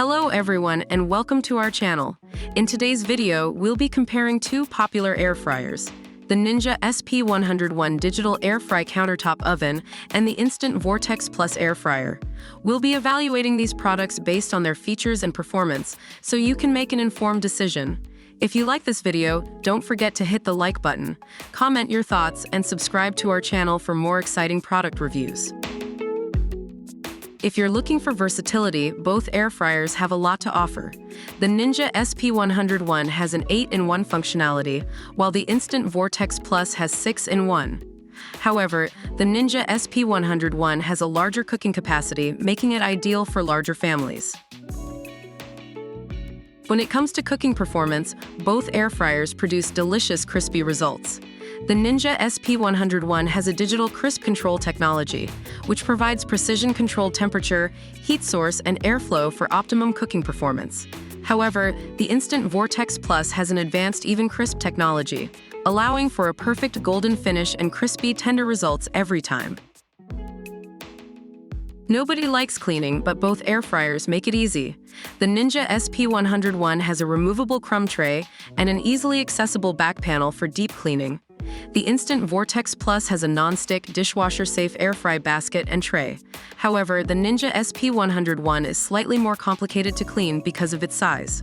Hello everyone and welcome to our channel. In today's video, we'll be comparing two popular air fryers, the Ninja SP101 Digital Air Fry Countertop Oven and the Instant Vortex Plus Air Fryer. We'll be evaluating these products based on their features and performance, so you can make an informed decision. If you like this video, don't forget to hit the like button, comment your thoughts, and subscribe to our channel for more exciting product reviews. If you're looking for versatility, both air fryers have a lot to offer. The Ninja SP101 has an 8-in-1 functionality, while the Instant Vortex Plus has 6-in-1. However, the Ninja SP101 has a larger cooking capacity, making it ideal for larger families. When it comes to cooking performance, both air fryers produce delicious crispy results. The Ninja SP101 has a digital crisp control technology, which provides precision-controlled temperature, heat source, and airflow for optimum cooking performance. However, the Instant Vortex Plus has an advanced even crisp technology, allowing for a perfect golden finish and crispy, tender results every time. Nobody likes cleaning, but both air fryers make it easy. The Ninja SP101 has a removable crumb tray and an easily accessible back panel for deep cleaning. The Instant Vortex Plus has a non-stick, dishwasher-safe air fry basket and tray. However, the Ninja SP101 is slightly more complicated to clean because of its size.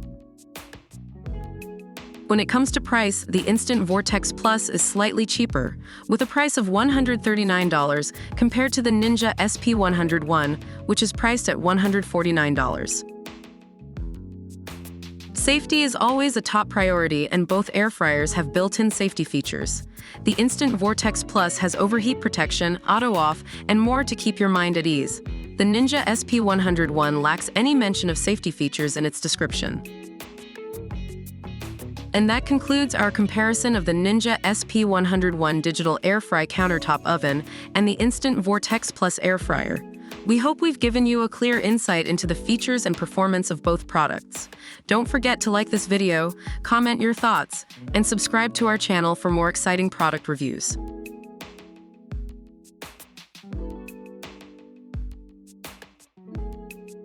When it comes to price, the Instant Vortex Plus is slightly cheaper, with a price of $139 compared to the Ninja SP101, which is priced at $149. Safety is always a top priority, and both air fryers have built-in safety features. The Instant Vortex Plus has overheat protection, auto-off, and more to keep your mind at ease. The Ninja SP101 lacks any mention of safety features in its description. And that concludes our comparison of the Ninja SP101 Digital Air Fry Countertop Oven and the Instant Vortex Plus Air Fryer. We hope we've given you a clear insight into the features and performance of both products. Don't forget to like this video, comment your thoughts, and subscribe to our channel for more exciting product reviews.